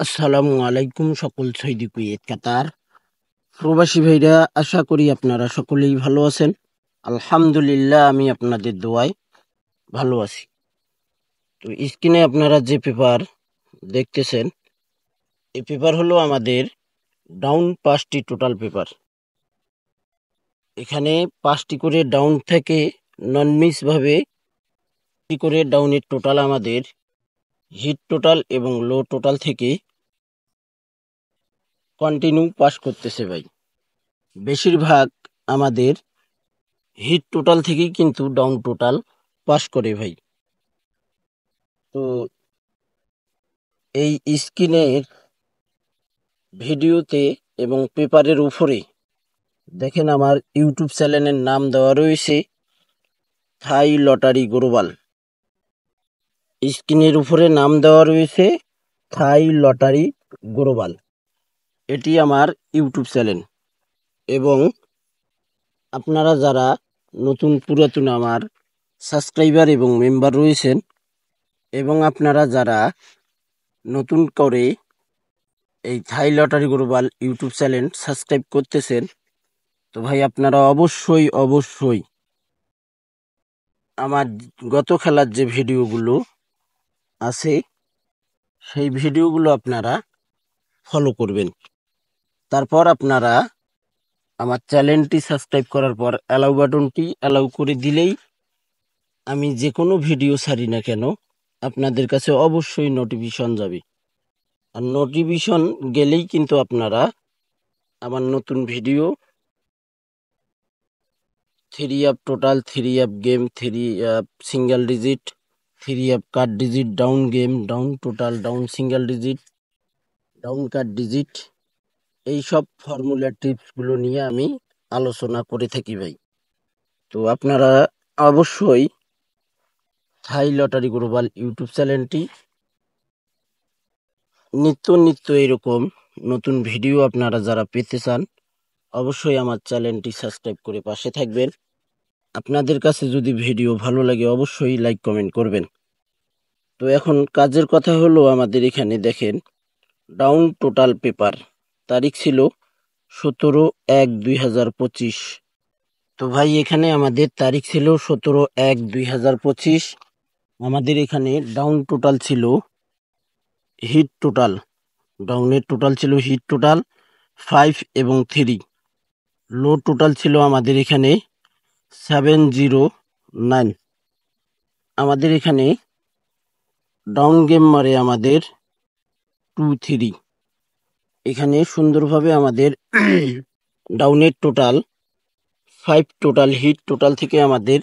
আসসালামু আলাইকুম সকল সৌদি কুয়েত কাতার প্রবাসী ভাইরা, আশা করি আপনারা সকলেই ভালো আছেন। আলহামদুলিল্লাহ, আমি আপনাদের দোয়ায় ভালো আছি। তো স্ক্রিনে আপনারা যে পেপার দেখতেছেন, এই পেপার হলো আমাদের ডাউন 5টি টোটাল পেপার। এখানে 5টি করে ডাউন থেকে নন মিস ভাবে করে ডাউনের টোটাল আমাদের হিট টোটাল এবং লো টোটাল থেকে কন্টিনিউ পাস করতেছে ভাই। বেশিরভাগ আমাদের হিট টোটাল থেকেই কিন্তু ডাউন টোটাল পাস করে ভাই। তো এই স্ক্রিনের ভিডিওতে এবং পেপারের উপরে দেখেন আমার ইউটিউব চ্যানেলের নাম দেওয়া রয়েছে থাই লটারি গ্লোবাল। স্ক্রিনের উপরে নাম দেওয়া রয়েছে থাই লটারি গ্লোবাল। এটি আমার ইউটিউব চ্যানেল। এবং আপনারা যারা নতুন পুরাতন আমার সাবস্ক্রাইবার এবং মেম্বার রয়েছেন, এবং আপনারা যারা নতুন করে এই থাই lottery global YouTube channel subscribe করতেছেন, তো ভাই আপনারা অবশ্যই আমার গত খেলার যে ভিডিওগুলো আছে সেই ভিডিওগুলো আপনারা ফলো করবেন। তারপর আপনারা আমার চ্যানেলটি সাবস্ক্রাইব করার পর অ্যালাউ বাটনটি অ্যালাউ করে দিলেই আমি যে কোনো ভিডিও ছাড়ি না কেন আপনাদের কাছে অবশ্যই নোটিফিকেশন যাবে। আর নোটিফিকেশন গেলেই কিন্তু আপনারা আমার নতুন video 3 app total, 3 app game, 3 app single digit, 3 app card digit, down game, down total, down single digit, down card digit, এইসব ফর্মুলা টিপসগুলো নিয়ে আমি আলোচনা করে থাকি ভাই। তো আপনারা অবশ্যই থাই লটারি গ্লোবাল ইউটিউব চ্যানেলটি নিত্য এরকম নতুন ভিডিও আপনারা যারা পেতে চান, অবশ্যই আমার চ্যানেলটি সাবস্ক্রাইব করে পাশে থাকবেন। আপনাদের কাছে যদি ভিডিও ভালো লাগে অবশ্যই লাইক কমেন্ট করবেন। তো এখন কাজের কথা হলো, আমাদের এখানে দেখেন ডাউন টোটাল পেপার তারিখ ছিল 17/1/2025। তো ভাই এখানে আমাদের তারিখ ছিল 17/1/2025। আমাদের এখানে ডাউন টোটাল ছিল হিট টোটাল, ডাউনের টোটাল ছিল হিট টোটাল 5 এবং 3। লো টোটাল ছিল আমাদের এখানে 709। আমাদের এখানে ডাউন গেম মারে আমাদের 2-3। এখানে সুন্দরভাবে আমাদের ডাউনের টোটাল 5 টোটাল, হিট টোটাল থেকে আমাদের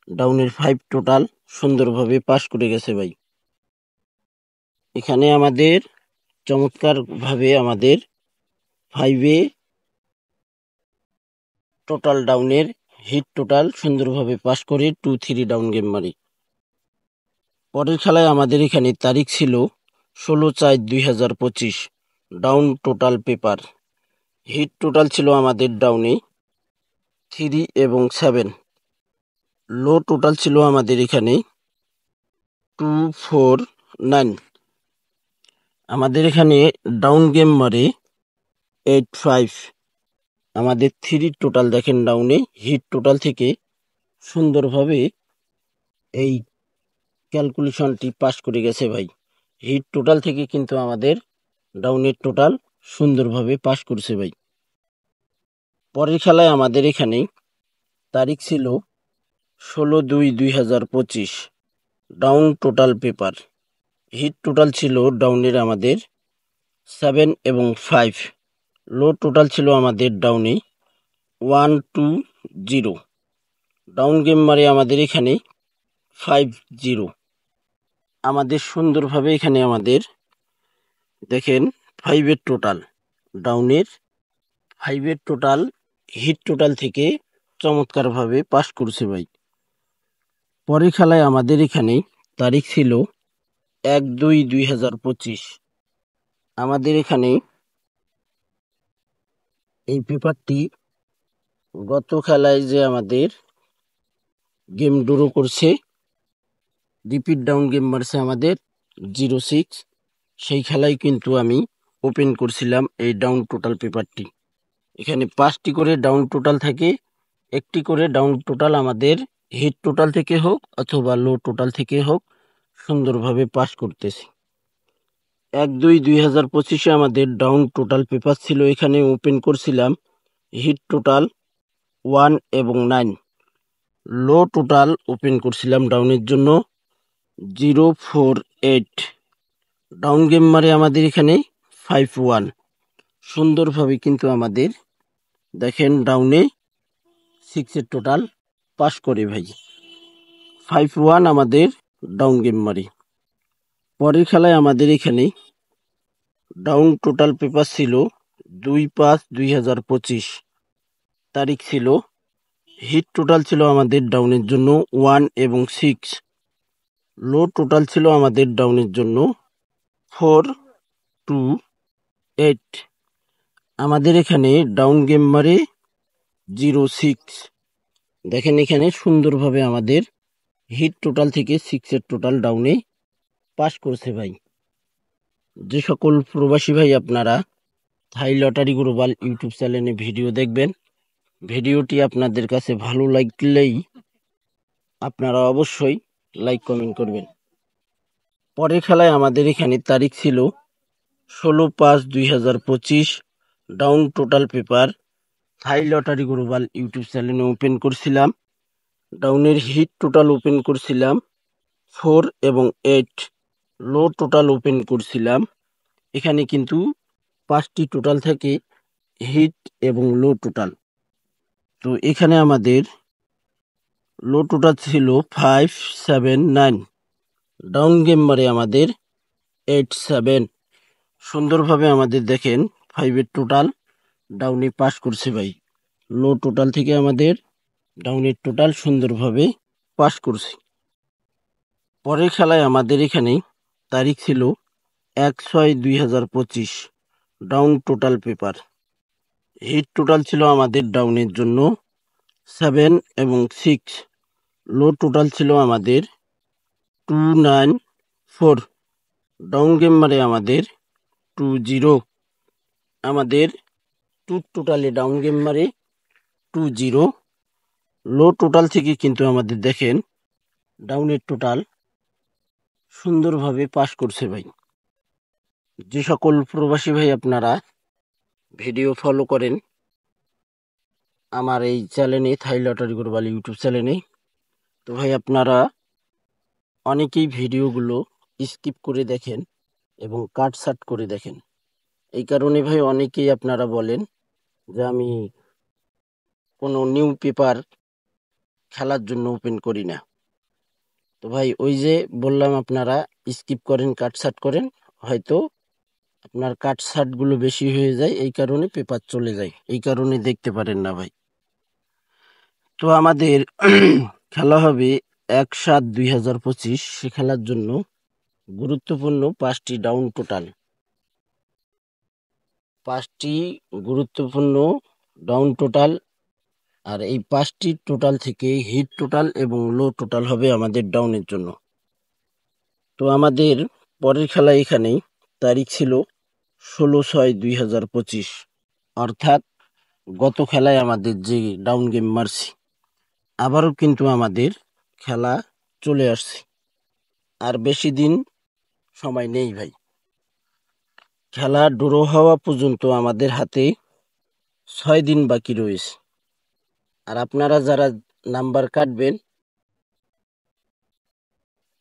ডাউনের 5 টোটাল সুন্দরভাবে পাস করে গেছে ভাই। এখানে আমাদের চমৎকার ভাবে আমাদের 5-এ টোটাল ডাউনের হিট টোটাল সুন্দরভাবে পাস করে 2-3 ডাউন গেম মারি। পরের খেলায় আমাদের এখানে তারিখ ছিল 16/4/2025। Down total paper hit total ছিল আমাদের ডাউনে 3 এবং 7। লো টোটাল ছিল আমাদের এখানে 249। আমাদের এখানে ডাউন গেম মারে 85। আমাদের 3 টোটাল দেখেন ডাউনে হিট টোটাল থেকে সুন্দরভাবে এই ক্যালকুলেশনটি পাস করে গেছে ভাই। হিট টোটাল থেকে কিন্তু আমাদের ডাউনের টোটাল সুন্দরভাবে পাস করছে ভাই। পরের খেলায় আমাদের এখানে তারিখ ছিল 16/2/2025। Down total paper hit total ছিল ডাউনের আমাদের 7 এবং 5। লো টোটাল ছিল আমাদের ডাউনে 120। ডাউন গেম মারে আমাদের এখানে 50। আমাদের সুন্দরভাবে এখানে আমাদের দেখেন 5-এর টোটাল, ডাউনের 5-এর টোটাল হিট টোটাল থেকে চমৎকারভাবে পাস করছে ভাই। পরের খেলায় আমাদের এখানে তারিখ ছিল 1/2/2025। আমাদের এখানে এই পেপারটি গত খেলায় যে আমাদের গেম ড্র করছে, রিপিট ডাউন গেম মারছে আমাদের 06। সেই খেলায় কিন্তু আমি ওপেন করছিলাম এই ডাউন টোটাল পেপারটি। এখানে 5টি করে ডাউন টোটাল থাকে, একটি করে ডাউন টোটাল আমাদের হিট টোটাল থেকে হোক অথবা লো টোটাল থেকে হোক সুন্দরভাবে পাস করতেছি। 1-2-2025 আমাদের ডাউন টোটাল পেপার ছিল, এখানে ওপেন করছিলাম হিট টোটাল 1 এবং 9, লো টোটাল ওপেন করছিলাম ডাউনের জন্য 048, ডাউন গেম মারে আমাদের এখানে 51। সুন্দরভাবে কিন্তু আমাদের দেখেন ডাউনে 6 টোটাল পাস করে ভাই। 51 আমাদের ডাউন গেম মারি। পরের খেলায় আমাদের এখানে ডাউন টোটাল পেপার ছিল 2-5-2025, তারিখ ছিল, হিট টোটাল ছিল আমাদের ডাউনের জন্য 1 এবং 6, লো টোটাল ছিল আমাদের ডাউনের জন্য 4-8। আমাদের এখানে ডাউন গেম মারে 06। দেখেন এখানে সুন্দরভাবে আমাদের হিট টোটাল থেকে 6 টোটাল ডাউনে পাস করছে ভাই। যে সকল প্রবাসী ভাই আপনারা থাই লটারি গ্লোবাল ইউটিউব চ্যানেলে ভিডিও দেখবেন, ভিডিওটি আপনাদের কাছে ভালো লাগলেই আপনারা অবশ্যই লাইক কমেন্ট করবেন। পরের খেলায় আমাদের এখানে তারিখ ছিল 16-5-2025, ডাউন টোটাল পেপার থাই লটারি গ্লোবাল ইউটিউব চ্যানেলে ওপেন করছিলাম, ডাউনের হিট টোটাল ওপেন করছিলাম 4 এবং 8, লো টোটাল ওপেন করছিলাম, এখানে কিন্তু 5টি টোটাল থাকে হিট এবং লো টোটাল। তো এখানে আমাদের লো টোটাল ছিল 5-7-9, ডাউন গেম মারে আমাদের 8-7। সুন্দরভাবে আমাদের দেখেন 5 টোটাল ডাউনে পাস করছে ভাই। লো টোটাল থেকে আমাদের ডাউনের টোটাল সুন্দরভাবে পাস করছে। পরের খেলায় আমাদের এখানে তারিখ ছিল 1-6-2025, down total paper, hit total ছিল আমাদের ডাউনের জন্য 7 এবং 6, লো টোটাল ছিল আমাদের 2-9-4, ডাউন গেম মারে আমাদের 20। আমাদের 2 টোটালে ডাউন গেম মারে 20, লো টোটাল থেকে কিন্তু আমাদের দেখেন ডাউনের টোটাল সুন্দরভাবে পাস করছে ভাই। যে সকল প্রবাসী ভাই আপনারা ভিডিও ফলো করেন আমার এই চ্যানেলে থাই লটারি গ্লোবাল ইউটিউব চ্যানেলে, তো ভাই আপনারা অনেকেই ভিডিওগুলো স্কিপ করে দেখেন এবং কাটছাট করে দেখেন। এই কারণে ভাই অনেকেই আপনারা বলেন যে আমি কোনো নিউ পেপার খেলার জন্য ওপেন করি না। তো ভাই ওই যে বললাম আপনারা স্কিপ করেন, কাটছাট করেন, হয়তো আপনার কাটছাটগুলো বেশি হয়ে যায়, এই কারণে পেপার চলে যায়, এই কারণে দেখতে পারেন না ভাই। তো আমাদের খেলা হবে 1-7-2025, সে খেলার জন্য গুরুত্বপূর্ণ 5টি ডাউন টোটাল, 5টি গুরুত্বপূর্ণ ডাউন টোটাল, আর এই 5টি টোটাল থেকে হিট টোটাল এবং লো টোটাল হবে আমাদের ডাউনের জন্য। তো আমাদের পরের খেলা এখানেই তারিখ ছিল 16-6-2025, অর্থাৎ গত খেলায় আমাদের যে ডাউন গেম মারছি আবারও কিন্তু আমাদের খেলা চলে আসছে। আর বেশি দিন সময় নেই ভাই, খেলা ড্র হওয়া পর্যন্ত আমাদের হাতে 6 দিন বাকি রয়েছে। আর আপনারা যারা নাম্বার কাটবেন,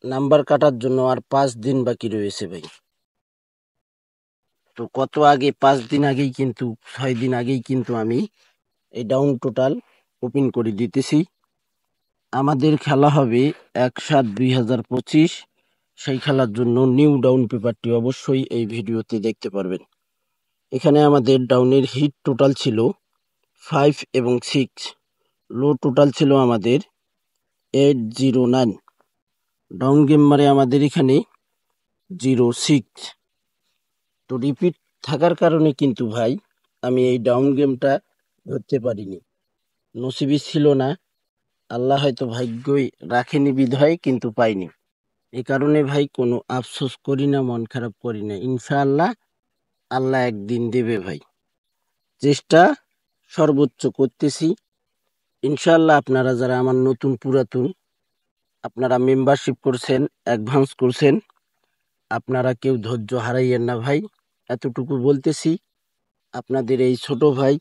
নাম্বার কাটার জন্য আর 5 দিন বাকি রয়েছে ভাই। তো কত আগে 5 দিন আগেই কিন্তু 6 দিন আগেই কিন্তু আমি এই ডাউন টোটাল ওপেন করে দিতেছি। আমাদের খেলা হবে 1-7-2025, সেই খেলার জন্য নিউ ডাউন পেপারটি অবশ্যই এই ভিডিওতে দেখতে পারবেন। এখানে আমাদের ডাউনের হিট টোটাল ছিল 5 এবং 6, লো টোটাল ছিল আমাদের 809, ডাউন গেম মারে আমাদের এখানে 06। তো রিপিট থাকার কারণে কিন্তু ভাই আমি এই ডাউন গেমটা ধরতে পারিনি, নসিবই ছিল না, আল্লাহ হয়তো ভাগ্যই রাখেনি বিধায় কিন্তু পাইনি। এ কারণে ভাই কোনো আফসোস করি না, মন খারাপ করি না। ইনশাআল্লাহ আল্লাহ একদিন দেবে ভাই। চেষ্টা সর্বোচ্চ করতেছি। ইনশাআল্লাহ আপনারা যারা আমার নতুন পুরাতন, আপনারা মেম্বারশিপ করছেন, অ্যাডভান্স করছেন, আপনারা কেউ ধৈর্য হারাইয়েন না ভাই। এতটুকু বলতেছি, আপনাদের এই ছোট ভাই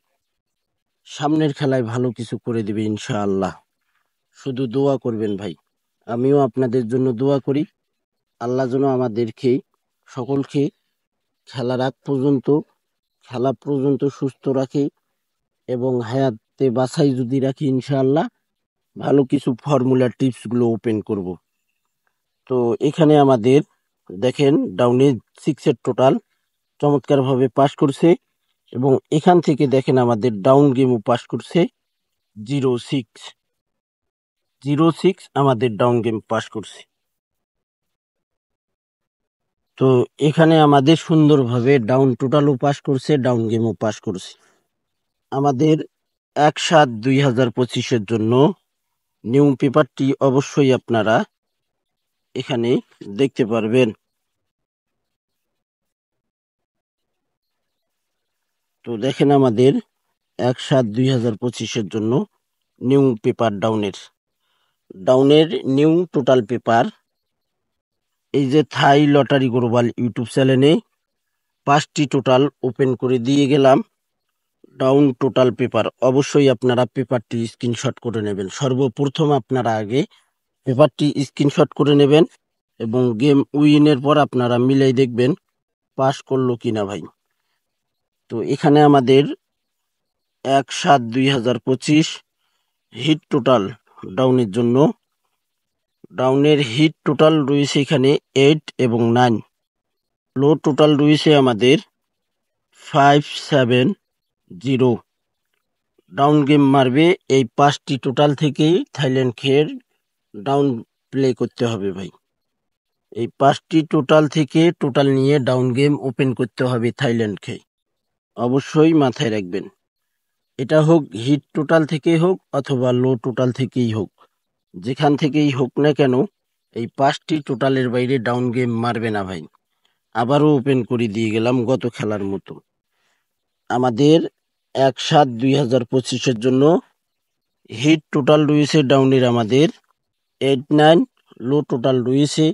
সামনের খেলায় ভালো কিছু করে দিবে ইনশাআল্লাহ। শুধু দোয়া করবেন ভাই। আমিও আপনাদের জন্য দোয়া করি। আল্লাহ যেন আমাদেরকে সকলকে খেলা পর্যন্ত সুস্থ রাখে এবং হায়াতে বাছাই যদি রাখি ইনশাআল্লাহ ভালো কিছু ফর্মুলা টিপস গুলো ওপেন করব। তো এখানে আমাদের দেখেন ডাউনে 6 এর টোটাল চমৎকার ভাবে পাস করছে এবং এখান থেকে দেখেন আমাদের ডাউন গেমও পাস করছে 06 আমাদের ডাউন গেম পাস করছে। তো এখানে আমাদের সুন্দরভাবে ডাউন টোটালও পাস করছে, ডাউন গেমও পাস করছে। আমাদের 1/7/2025 জন্য নিউ পেপারটি অবশ্যই আপনারা এখানে দেখতে পারবেন। তো দেখেন আমাদের 1/7/2025 জন্য নিউ পেপার ডাউনের নিউ টোটাল পেপার। এই যে থাই লটারি গ্লোবাল ইউটিউব চ্যানেলে 5টি টোটাল ওপেন করে দিয়ে গেলাম। ডাউন টোটাল পেপার অবশ্যই আপনারা পেপারটি স্ক্রিনশট করে নেবেন। সর্বপ্রথম আপনারা আগে পেপারটি স্ক্রিনশট করে নেবেন এবং গেম উইনের পর আপনারা মিলাই দেখবেন পাস করলো কিনা ভাই। তো এখানে আমাদের 1/7/2025 হিট টোটাল ডাউনের জন্য ডাউনের হিট টোটাল রয়েছে এখানে 8 এবং 9। লো টোটাল রয়েছে আমাদের 5/7/0। ডাউন গেম মারবে এই 5টি টোটাল থেকেই থাইল্যান্ড খেয়ের ডাউন প্লে করতে হবে ভাই। এই 5টি টোটাল থেকে টোটাল নিয়ে ডাউন গেম ওপেন করতে হবে থাইল্যান্ড খেয়ে। অবশ্যই মাথায় রাখবেন, এটা হোক হিট টোটাল থেকেই হোক অথবা লো টোটাল থেকেই হোক, যেখান থেকেই হোক না কেন এই 5টি টোটালের বাইরে ডাউন গেম মারবে না ভাই। আবারও ওপেন করে দিয়ে গেলাম গত খেলার মতো। আমাদের 1/7/2025 জন্য হিট টোটাল রয়েছে ডাউনের আমাদের 8/9, লো টোটাল রয়েছে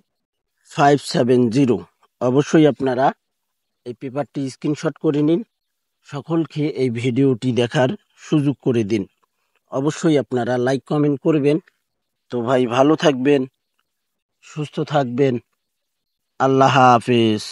5/7/0। অবশ্যই আপনারা এই পেপারটি স্ক্রিনশট করে নিন, সকলকে এই ভিডিওটি দেখার সুযোগ করে দিন। অবশ্যই আপনারা লাইক কমেন্ট করবেন। তো ভাই ভালো থাকবেন, সুস্থ থাকবেন। আল্লাহ হাফেজ।